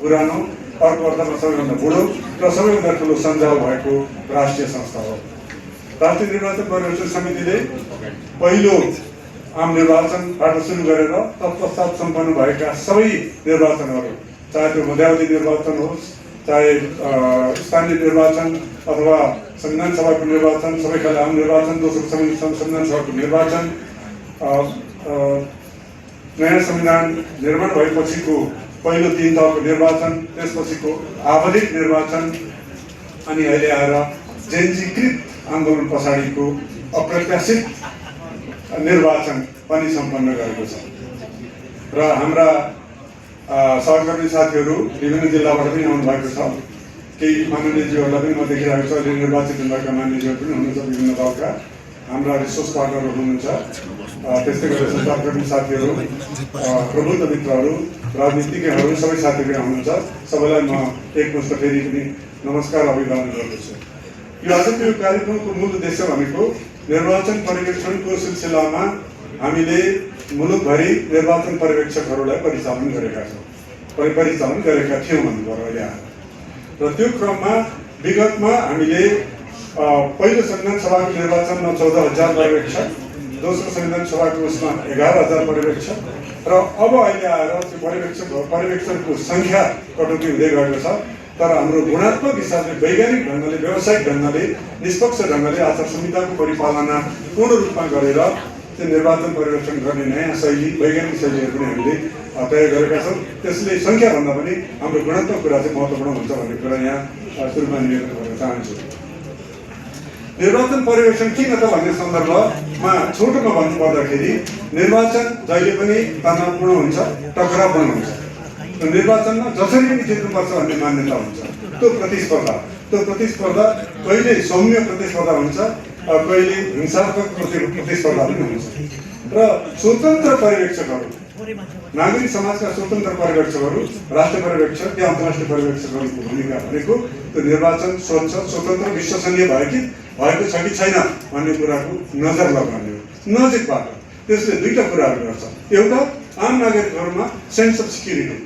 पुरानो, अर्को अर्थमा सबैभन्दा बुढो र सबैभन्दा ठुलो सञ्जाल भएको राष्ट्रिय संस्था हो। राष्ट्रिय निर्वाचन परिवर्तन समितिले पहिलो आम निर्वाचनबाट सुरु गरेर तत्पश्चात सम्पन्न भएका सबै निर्वाचनहरू, चाहे त्यो मध्यावधि निर्वाचन होस्, चाहे स्थानीय निर्वाचन अथवा संविधान सभाको निर्वाचन, सबैखाले आम निर्वाचन, दोस्रो संविधान सभाको निर्वाचन, नयाँ संविधान निर्माण भएपछिको पहिलो 3 तहको निर्वाचन, त्यसपछिको आवधिक निर्वाचन, अनि अहिले आएर जेनजीकृत आन्दोलन पछाडिको अप्रत्याशित निर्वाचन पनि सम्पन्न गरेको छ। र हाम्रा सहकर्मी साथीहरू विभिन्न जिल्लाबाट पनि आउनु भएको छ। केही माननीयज्यूहरूलाई पनि म देखिरहेको छु, अहिले निर्वाचित हुनुभएका माननीयज्यूहरू पनि हुनुहुन्छ, विभिन्न दलका हाम्रा रिसोर्स पार्टनरहरू हुनुहुन्छ। त्यस्तै गरेर सञ्चारकर्मी साथीहरू, प्रबुद्ध मित्रहरू, राजनीतिज्ञहरू, सबै साथीहरू हुनुहुन्छ। सबैलाई म एकमुष्ट फेरि पनि नमस्कार अभिवादन गर्दछु। यो आजको यो कार्यक्रमको मूल उद्देश्य भनेको निर्वाचन पर्यवेक्षणको सिलसिलामा हामीले मुलुकभरि निर्वाचन पर्यवेक्षकहरूलाई परिचालन गरेका थियौँ भन्नुभयो अहिले आएर। र त्यो क्रममा विगतमा हामीले पहिलो संविधान सभाको निर्वाचनमा 14,000 पर्यवेक्षक, दोस्रो संविधान सभाको उसमा 11,000 पर्यवेक्षक, र अब अहिले आएर त्यो पर्यवेक्षकको सङ्ख्या कटौती हुँदै गएको छ। तर हाम्रो गुणात्मक हिसाबले, वैज्ञानिक ढङ्गले, व्यावसायिक ढङ्गले, निष्पक्ष ढङ्गले आचार संहिताको परिपालना पूर्ण रूपमा गरेर त्यो निर्वाचन पर्यवेक्षण गर्ने नयाँ शैली, वैज्ञानिक शैलीहरू पनि हामीले तय गरेका छौँ। त्यसले सङ्ख्याभन्दा पनि हाम्रो गुणात्मक कुरा चाहिँ महत्त्वपूर्ण हुन्छ भन्ने कुरा यहाँ सुरुमा निवेदन गर्न चाहन्छु। निर्वाचन पर्यवेक्षण किन त भन्ने सन्दर्भमा छोटोमा भन्नुपर्दाखेरि निर्वाचन जहिले पनि तनावपूर्ण हुन्छ, टकरावपूर्ण हुन्छ। निर्वाचनमा जसरी पनि जित्नुपर्छ भन्ने मान्यता हुन्छ। त्यो प्रतिस्पर्धा कहिले सौम्य प्रतिस्पर्धा हुन्छ, कहिले हिंसात्मक प्रतिस्पर्धा पनि हुन्छ। र स्वतन्त्र पर्यवेक्षकहरू, नागरिक समाजका स्वतन्त्र पर्यवेक्षकहरू, राष्ट्रिय पर्यवेक्षक या अन्तर्राष्ट्रिय पर्यवेक्षकहरूको भूमिका भनेको त्यो निर्वाचन स्वच्छ, स्वतन्त्र, विश्वसनीय भएको छ कि छैन भन्ने कुराको नजर लगाउने हो नजिकबाट। त्यसले दुईटा कुराहरू गर्छ। एउटा, आम नागरिकहरूमा सेन्स अफ सिक्युरिटी,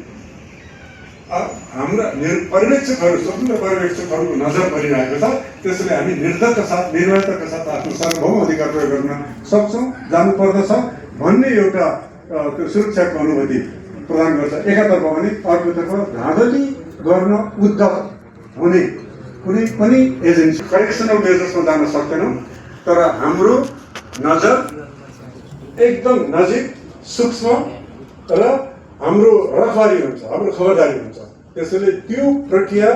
हाम्रा पर्यवेक्षकहरू, स्वतन्त्र पर्यवेक्षकहरूको नजर परिरहेको छ। त्यसैले हामी निर्धक्क साथ, निर्भयताका साथ आफ्नो सार्वभौम अधिकार प्रयोग गर्न सक्छौँ, जानुपर्दछ भन्ने एउटा त्यो सुरक्षाको अनुभूति प्रदान गर्छ एकातर्फ भने। अर्कोतर्फ धाँधली गर्न उद्धत हुने कुनै पनि एजेन्सी करेक्सनल मेजर्समा जान सक्दैनौँ। तर हाम्रो नजर एकदम नजिक, सूक्ष्म र हाम्रो रखवारी हुन्छ, हाम्रो खबरदारी हुन्छ। त्यसैले त्यो प्रक्रिया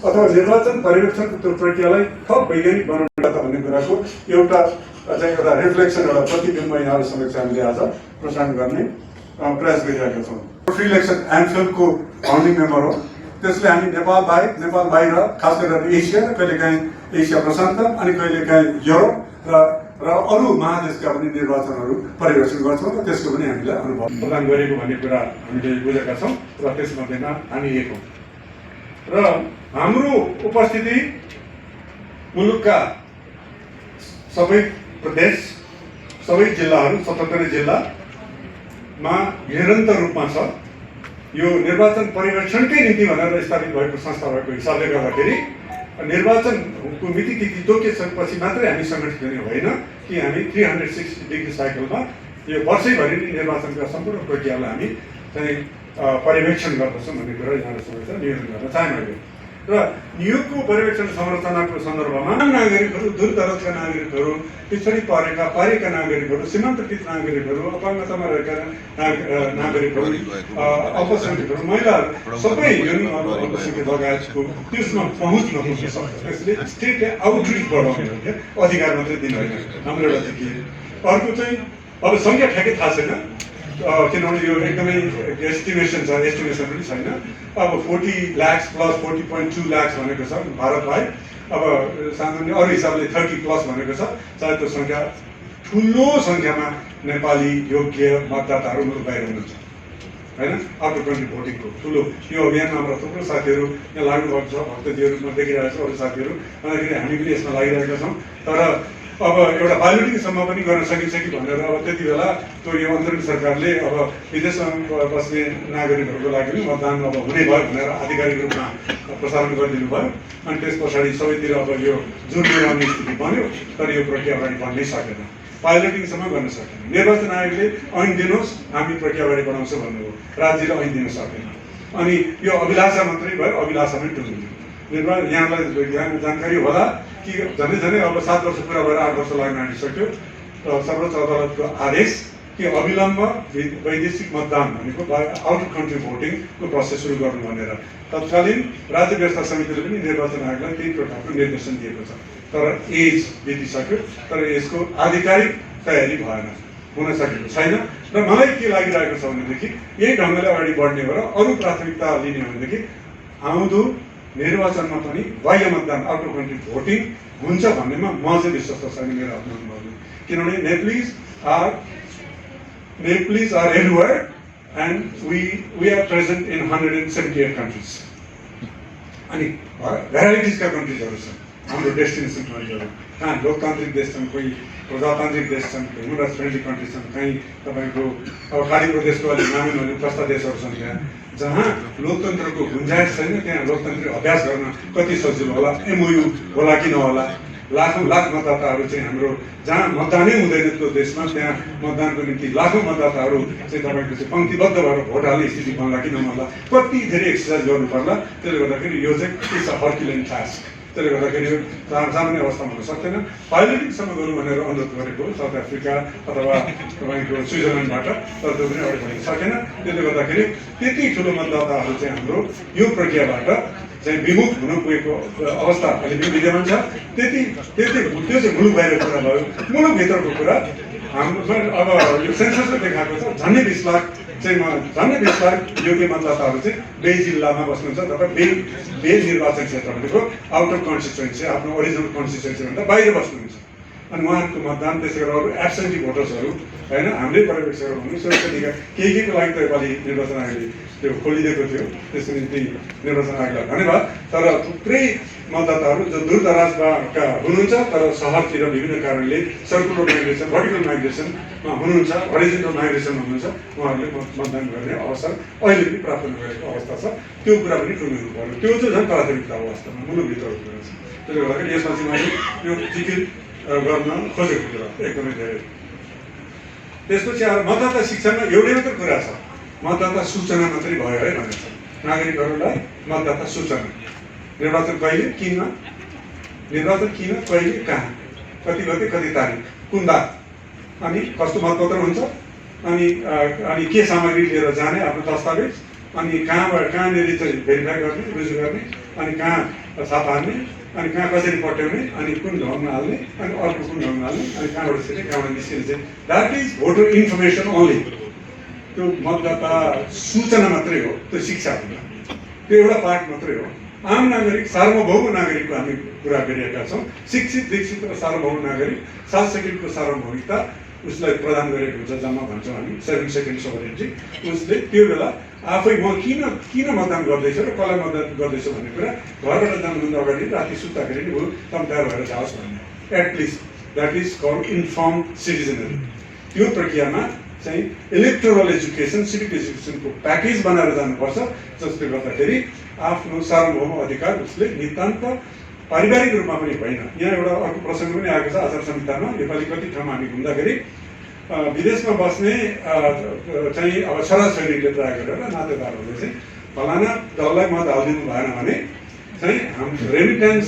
अथवा निर्वाचन पर्यवेक्षणको त्यो प्रक्रियालाई थप वैज्ञानिक बनाउनु भन्ने कुराको एउटा रिफ्लेक्सन, एउटा प्रतिबिम्ब यहाँहरू समक्ष हामीले आज प्रसारण गर्ने प्रयास गरिरहेका छौँ। फ्री इलेक्सन एमफिलको फाउन्डिङ मेम्बर हो। त्यसले हामी नेपाल बाहिर, खास गरेर एसिया, कहिलेकाहीँ एसिया प्रशान्त, अनि कहिलेकाहीँ युरोप र अरू महादेशका पनि निर्वाचनहरू पर्यवेक्षण गर्छौँ र त्यसको पनि हामीलाई अनुभव प्रदान गरेको भन्ने कुरा हामीले बुझेका छौँ र त्यसमध्येमा हामी एक हौँ। र हाम्रो उपस्थिति मुलुकका सबै प्रदेश, सबै जिल्लाहरू, 77 जिल्लामा निरन्तर रूपमा छ। यो निर्वाचन पर्यवेक्षणकै निम्ति भनेर स्थापित भएको संस्था भएको हिसाबले गर्दाखेरि निर्वाचनको मिति तिथि तोकिसकेपछि मात्रै हामी सङ्गठित हुने होइन कि हामी 360 डिग्री साइकलमा यो वर्षैभरि नै निर्वाचनका सम्पूर्ण प्रक्रियालाई हामी चाहिँ पर्यवेक्षण गर्दछौँ भन्ने कुरा यहाँहरू समक्ष निवेदन गर्न चाहन्छु। र नियोगको पर्यवेक्षण संरचनाको सन्दर्भमा नागरिकहरू, दूर दराजका नागरिकहरू, पिछडी पारेका नागरिकहरू, सीमान्तकृत नागरिकहरू, अपाङ्गतामा रहेका नागरिकहरू, अल्पसङ्ख्यकहरू, महिलाहरू, सबै अल्पसङ्ख्यक लगायतको त्यसमा पहुँच नपुग्न सक्छ। त्यसले स्टेटले आउटरिच बढाउने हो क्या, अधिकार मात्रै दिनु होइन हाम्रो एउटा चाहिँ के। अर्को चाहिँ अब सङ्ख्या ठ्याक्कै थाहा छैन, किनभने यो एकदमै एस्टिमेसन पनि छैन। अब 40 लाख प्लस 40.2 लाख भनेको छ भारतलाई। अब सामान्य अरू हिसाबले 30 प्लस भनेको छ। चाहे त्यो सङ्ख्या ठुलो सङ्ख्यामा नेपाली योग्य मतदाताहरू मुलुक बाहिर हुनुहुन्छ होइन। आफ्नो कन्ट्री भोटिङको ठुलो यो अभियानमा हाम्रा थुप्रो साथीहरू यहाँ लाग्नुभएको छ, भक्तजीहरू म देखिरहेको छु, अरू साथीहरू, अन्तखेरि हामी पनि यसमा लागिरहेका छौँ। तर अब एउटा बायोटिङसम्म पनि गर्न सकिन्छ कि भनेर अब त्यति बेला त्यो यो अन्तरिम सरकारले अब विदेशमा बस्ने नागरिकहरूको लागि पनि मतदान अब हुने भयो भनेर आधिकारिक रूपमा प्रसारण गरिदिनु भयो। अनि त्यस पछाडि सबैतिर अब यो जुन मिलाउने स्थिति बन्यो, तर यो प्रक्रिया अगाडि बढ्नै सकेन, पाइलटिङसम्म गर्न सकेन। निर्वाचन आयोगले ऐन दिनुहोस् हामी प्रक्रिया अगाडि बढाउँछौँ भन्नुभयो, राज्यले ऐन दिन सकेन। अनि यो अभिलाषा मात्रै भयो, अभिलाषामै टुङ्गियो। यहाँलाई जानकारी होला कि झन्डै झन्डै अब 7 वर्ष पुरा भएर 8 वर्ष लाग्न आँटिसक्यो। सर्वोच्च अदालतको आदेश कि अविलम्ब वैदेशिक मतदान भनेको आउट अफ कन्ट्री भोटिङको प्रोसेस सुरु गर्नु भनेर तत्कालीन राज्य व्यवस्था समितिले पनि निर्वाचन आयोगलाई त्यही प्रकारको निर्देशन दिएको छ। तर एज बितिसक्यो, तर यसको आधिकारिक तयारी भएन, हुन सकेको छैन। र मलाई के लागिरहेको छ भनेदेखि यही ढङ्गले अगाडि बढ्ने हो र अरू प्राथमिकता लिने हो भनेदेखि आउँदो निर्वाचनमा पनि बाह्य मतदान आउट अफ कन्ट्री भोटिङ हुन्छ भन्नेमा म चाहिँ विश्वस्त छैन मेरो आफ्नो अनुभवले। किनभने Nepalese are everywhere and we are present in 178 countries. अनि भेराइटिजका कन्ट्रिजहरू छन् हाम्रो डेस्टिनेसन कन्ट्रीहरू। कहाँ लोकतान्त्रिक देश छन्, कोही प्रजातान्त्रिक देश छन्, ह्युमन राइट्स फ्रेन्डली कन्ट्री छन्, कहीँ तपाईँको अब खाडी प्रदेशको अलिक नामी कस्ता देशहरू छन् त्यहाँ जहाँ लोकतन्त्रको गुन्जाइस छैन, त्यहाँ लोकतन्त्र अभ्यास गर्न कति सजिलो होला, एमओयू होला कि नहोला। लाखौँ लाख मतदाताहरू चाहिँ हाम्रो जहाँ मतदानै हुँदैन त्यो देशमा त्यहाँ मतदानको निम्ति लाखौँ मतदाताहरू चाहिँ तपाईँको चाहिँ पङ्क्तिबद्ध भएर भोट हाल्ने स्थिति बन्ला कि नबन्ला, कति धेरै एक्सर्साइज गर्नु पर्ला। त्यसले गर्दाखेरि यो चाहिँ इट्स अ हर्क्युलेन टास्क। त्यसले गर्दाखेरि यो सामान्य अवस्थामा हुन सक्दैन। पाइलटिङसम्म गरौँ भनेर अनुरोध गरेको साउथ अफ्रिका अथवा तपाईँको स्विजरल्यान्डबाट, तर त्यो पनि अगाडि बढ्न सकेन। त्यसले गर्दाखेरि त्यति ठुलो मतदाताहरू चाहिँ हाम्रो यो प्रक्रियाबाट चाहिँ विमुख हुन पुगेको अवस्था अहिले पनि विद्यमान छ। त्यो चाहिँ मुलुक बाहिरको कुरा भयो। मुलुकभित्रको कुरा हाम्रो अब यो सेन्ससले देखाएको छ झन्डै 20 लाख चाहिँ झन्डै 20 लाख योग्य मतदाताहरू चाहिँ बे जिल्लामा बस्नुहुन्छ अथवा बे निर्वाचन क्षेत्र भनेको आउट अफ कन्स्टिट्युएन्सी आफ्नो ओरिजिनल कन्स्टिट्युएन्सीभन्दा बाहिर बस्नुहुन्छ। अनि उहाँहरूको मतदान त्यसै गरेर अरू एब्सेन्टी भोटर्सहरू होइन हाम्रै पर्यवेक्षकहरू हुनु सुरक्षा निकाय केको लागि त योपालि निर्वाचन आयोगले त्यो खोलिदिएको थियो, त्यसको निम्ति निर्वाचन आयोगलाई धन्यवाद। तर थुप्रै मतदाताहरू जो दूरदराजका हुनुहुन्छ तर सहरतिर विभिन्न कारणले सर्कुलर माइग्रेसन, भर्टिकल माइग्रेसनमा हुनुहुन्छ, हरिजेन्टल माइग्रेसनमा हुनुहुन्छ, उहाँहरूले मतदान गर्ने अवसर अहिले पनि प्राप्त नगरेको अवस्था छ। त्यो कुरा पनि टुङ्गिनु पर्यो। त्यो चाहिँ झन् प्राथमिकता अवस्थामा मुलुकभित्रको कुरा छ। त्यसले गर्दाखेरि यसमा चाहिँ मैले यो जिकिर गर्न खोजेको कुरा एकदमै धेरै। त्यसपछि अब मतदाता शिक्षामा एउटै मात्र कुरा छ, मतदाता सूचना मात्रै भयो है भनेको छ। नागरिकहरूलाई मतदाता सूचना, निर्वाचन कहिले, किनमा, निर्वाचन किन, कहिले, कहाँ, कति गते, कति तारिक, कुन बात, अनि कस्तो मतपत्र हुन्छ, अनि के सामग्री लिएर जाने आफ्नो दस्तावेज, अनि कहाँनिर चाहिँ भेरिफाई गर्ने, रुजु गर्ने, अनि कहाँ छापा हाल्ने, अनि कहाँ कसरी पट्याउने, अनि कुन ढङ्गमा हाल्ने, अनि अर्को कुन ढङ्गमा हाल्ने, अनि कहाँबाट छिर्ने, कहाँबाट निस्किने चाहिँ that is voter information only. त्यो मतदाता सूचना मात्रै हो, त्यो शिक्षा होइन, त्यो एउटा पार्ट मात्रै हो। आम नागरिक, सार्वभौम नागरिकको हामी कुरा गरिरहेका छौँ। शिक्षित, दीक्षित र सार्वभौम नागरिक 7 सेकेन्डको सार्वभौमिकता उसलाई प्रदान गरेको हुन्छ, जम्मा भन्छौँ हामी 7 सेकेन्ड सोभरेन्टी। उसले त्यो बेला आफै म किन मतदान गर्दैछु र कसलाई मतदान गर्दैछु भन्ने कुरा घरबाट जानुभन्दा अगाडि राति सुत्दाखेरि नि भयो तयार भएर जाओस् भन्ने। At least that is called inform citizenry. त्यो प्रक्रियामा चाहिँ इलेक्टोरल एजुकेसन, सिभिक एजुकेसनको प्याकेज बनाएर जानुपर्छ, जसले गर्दाखेरि आफ्नो सार्वभौम अधिकार उसले नितान्त पारिवारिक रूपमा पनि होइन। यहाँ एउटा अर्को प्रसङ्ग पनि आएको छ आचार संहितामा। नेपाली कति ठाउँमा हामी घुम्दाखेरि विदेशमा बस्ने चाहिँ अब छोराछोरीले प्राय गरेर नातेदारहरूले चाहिँ फलाना दललाई मत हालिदिनु भएन भने चाहिँ हाम्रो रेमिटेन्स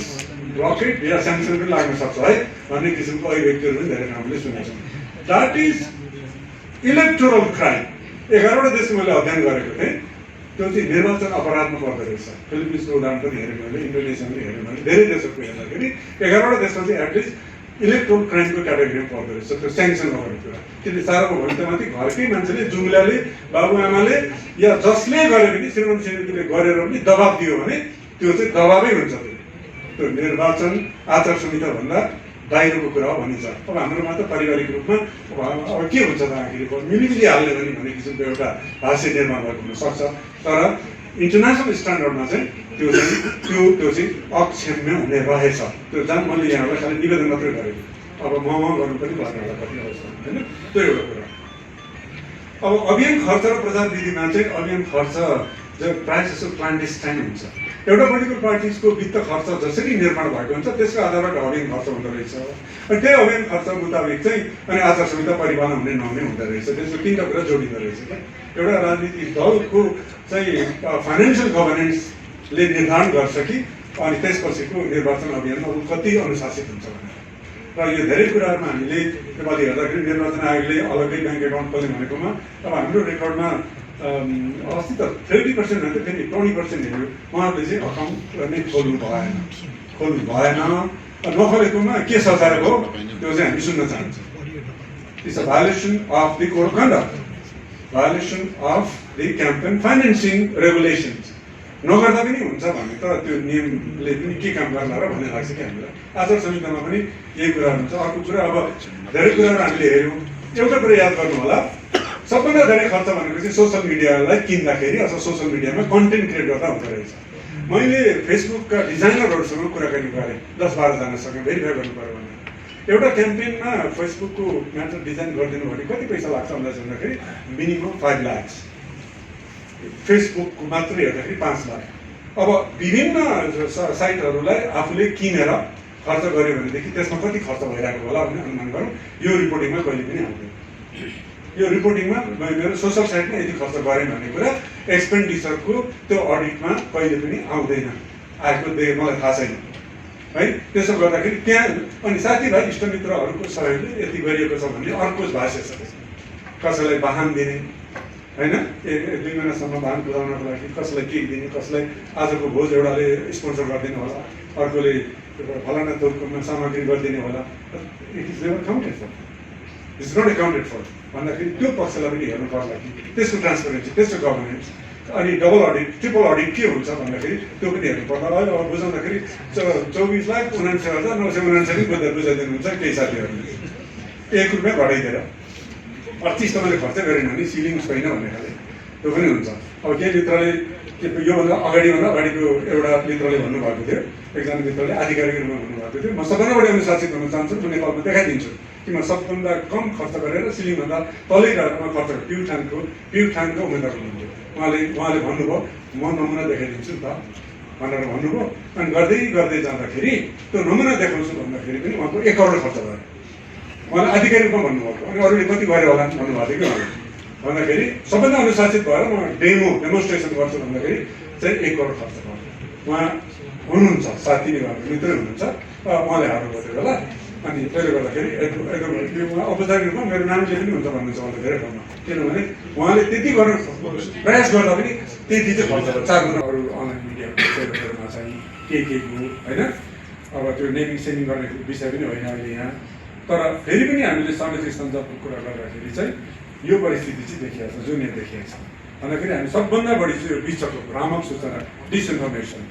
ब्लकेट या स्याङ्सन पनि लाग्न सक्छ है भन्ने किसिमको अभिव्यक्तिहरू पनि धेरै हामीले सुनेका छौँ। That is electoral crime. 11वटा देशको मैले अध्ययन गरेको थिएँ। त्यो चाहिँ निर्वाचन अपराधमा पर्दो रहेछ। फिलिपिन्सको उदाहरण पनि हेरेँ मैले, इन्डोनेसिया पनि हेरेँ मैले, धेरै देशहरूको हेर्दाखेरि 11वटा देशमा चाहिँ एटलिस्ट इलेक्ट्रोल क्राइमको क्याटेगोरीमा पर्दो रहेछ। त्यो स्याङ्सन गर्ने कुरा त्यसले सार्वभौमिकतामाथि घरकै मान्छेले, जुम्ल्याले, बाबुआमाले या जसले गरे पनि, श्रीमती श्रीमतीले गरेर पनि दबाब दियो भने त्यो चाहिँ दबाबै हुन्छ। त्यो निर्वाचन आचार संहिताभन्दा बाहिरको कुरा हो भनिन्छ। अब हाम्रोमा त पारिवारिक रूपमा अब के हुन्छ त आखिर मिलिमिली हाल्ने भने भन्ने किसिमको एउटा भाष्य निर्माण भएको हुनसक्छ। तर इन्टरनेसनल स्ट्यान्डर्डमा चाहिँ त्यो चाहिँ अक्षम्य हुने रहेछ। त्यो जहाँ मैले यहाँलाई खालि निवेदन मात्रै गरेको, अब ममा गर्नु पनि पर्ने होला कति अवस्था होइन, त्यो एउटा कुरा। अब अभियान खर्च र प्रचार विधिमा चाहिँ अभियान खर्च जो प्रायः जसो क्लान्डेस्टाइन हुन्छ। एउटा पोलिटिकल पार्टिजको वित्त खर्च जसरी निर्माण भएको हुन्छ त्यसको आधारमा अभियान खर्च हुँदो रहेछ। अनि त्यही अभियान खर्च मुताबिक चाहिँ अनि आचार संहिता परिपालन हुने नहुने हुँदो रहेछ। त्यसको तिनवटा कुरा जोडिँदो रहेछ क्या। एउटा राजनीतिक दलको चाहिँ फाइनेन्सियल गभर्नेन्सले निर्धारण गर्छ कि अनि त्यसपछिको निर्वाचन अभियानमा ऊ कति अनुशासित हुन्छ भनेर। र यो धेरै कुराहरूमा हामीले नेपाली हेर्दाखेरि निर्वाचन आयोगले अलग्गै ब्याङ्क एकाउन्ट खोल्ने भनेकोमा अब हाम्रो रेकर्डमा अस्ति त 30% भन्दा फेरि 20% हेऱ्यो उहाँहरूले चाहिँ अकाउन्ट नै खोल्नु भएन। नखोलेकोमा के सजाय हो त्यो चाहिँ हामी सुन्न चाहन्छौँ। It's a violation of the code of conduct, violation of the campaign financing regulations. नगर्दा पनि हुन्छ भने त त्यो नियमले पनि के काम गर्ला र भन्ने लाग्छ कि हामीलाई। आचार संहितामा पनि यही कुरा हुन्छ। अर्को कुरा अब धेरै कुराहरू हामीले हेऱ्यौँ। एउटा कुरा याद गर्नु होला, सबभन्दा धेरै खर्च भनेको चाहिँ सोसियल मिडियालाई किन्दाखेरि अथवा सोसियल मिडियामा कन्टेन्ट क्रिएट गर्दा हुँदो रहेछ। मैले फेसबुकका डिजाइनरहरूसँग कुराकानी गरेँ 10-12 जनासँग भेरिफाई गर्नु पऱ्यो भने एउटा क्याम्पेनमा फेसबुकको म्याटर डिजाइन गरिदिनु भने कति पैसा लाग्छ भन्दाखेरि मिनिमम 5 लाख। फेसबुकको मात्रै हेर्दाखेरि 5 लाख। अब विभिन्न साइटहरूलाई आफूले किनेर खर्च गर्यो भनेदेखि त्यसमा कति खर्च भइरहेको होला भन्ने अनुमान गरौँ। यो रिपोर्टिङमा कहिले पनि आउँदैन। यो रिपोर्टिङमा मेरो सोसल साइटमा यति खर्च गरेँ भन्ने कुरा एक्सपेन्डिचरको त्यो अडिटमा कहिले पनि आउँदैन। आएको मलाई थाहा छैन है। त्यसो गर्दाखेरि त्यहाँ अनि साथीभाइ इष्टमित्रहरूको सहयोगले यति गरिएको छ भन्ने अर्को भाष्य छ। कसैलाई वाहन दिने होइन, 1-2 महिनासम्म वाहन कुदाउनको लागि कसैलाई केक दिने, कसैलाई आजको भोज एउटाले स्पोन्सर गरिदिनु होला, अर्कोले फलाना तौलकोमा सामग्री गरिदिने होला। It is never counted for, it's not accounted for भन्दाखेरि त्यो पक्षलाई पनि हेर्नु पर्ला कि त्यसको ट्रान्सपेरेन्सी, त्यसको गभर्नेन्स। अनि डबल अडिट, ट्रिपल अडिट के हुन्छ भन्दाखेरि त्यो पनि हेर्नु पर्ला। अहिले अब बुझाउँदाखेरि 24,79,999 बुझाइदिनुहुन्छ केही साथीहरूले 1 रुपियाँ घटाइदिएर 25 तपाईँले खर्च गरेन भने सिलिङ छैन भन्ने खाले त्यो पनि हुन्छ। अब केही मित्रले योभन्दा अगाडिको एउटा मित्रले भन्नुभएको थियो, एकजना मित्रले आधिकारिक रूपमा भन्नुभएको थियो, म सबभन्दा बढी अनुशासित हुन चाहन्छु, म नेपालमा देखाइदिन्छु कि म सबभन्दा कम खर्च गरेर सिलिङभन्दा तलै रहेकोमा खर्च प्युठानको उम्मेदवार हुनुहुन्थ्यो। उहाँले भन्नुभयो म नमुना देखाइदिन्छु नि त भनेर भन्नुभयो। अनि गर्दै जाँदाखेरि त्यो नमुना देखाउँछु भन्दाखेरि पनि उहाँको 1 करोड खर्च भयो। उहाँले आधिकारिक रूपमा भन्नुभएको। अनि अरूले कति गऱ्यो होला भन्नुभएको थियो कि उहाँले भन्दाखेरि सबभन्दा अनुशासित भएर म डेमोन्स्ट्रेसन गर्छु भन्दाखेरि चाहिँ 1 करोड खर्च भयो। उहाँ हुनुहुन्छ, साथी नै मित्रै हुनुहुन्छ, उहाँले हार्नुभयो त्यो बेला। अनि त्यसले गर्दाखेरि एकदम औपचारिक रूपमा मेरो नामले पनि हुन्छ भन्नुहुन्छ उहाँले धेरै ठाउँमा। किनभने उहाँले त्यति गर्न प्रयास गर्दा पनि त्यति चाहिँ खर्च भयो। 4 गुणा अरू अनलाइन मिडियामा चाहिँ के हो होइन। अब त्यो नेमिङ सेमिङ गर्ने विषय पनि होइन अहिले यहाँ। तर फेरि पनि हामीले सामाजिक सञ्जालको कुरा गर्दाखेरि चाहिँ यो परिस्थिति चाहिँ देखिएको छ, जुन यहाँ देखिएको छ भन्दाखेरि हामी सबभन्दा बढी चाहिँ यो विचको भ्रामक सूचना, डिसइन्फर्मेसन,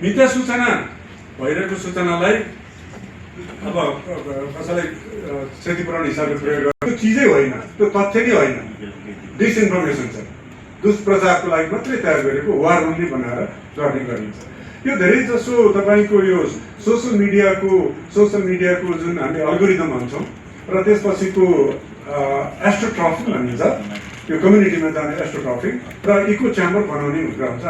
मिथ्या सूचना भइरहेको सूचनालाई अब कसैलाई क्षतिपूरण हिसाबले प्रयोग गर्ने त्यो चिजै होइन, त्यो तथ्य नै होइन, डिसइन्फर्मेसन छ। दुष्प्रचारको लागि मात्रै तयार गरेको वार ओन्ली बनाएर गर्ने गरिन्छ। यो धेरै जसो तपाईँको यो सोसल मिडियाको जुन हामी अल्गोरिदम भन्छौँ र त्यसपछिको एस्ट्रोट्रफिक भनिन्छ, यो कम्युनिटीमा जाने एस्ट्रोट्रफिक र इको च्याम्बर बनाउने कुरा हुन्छ।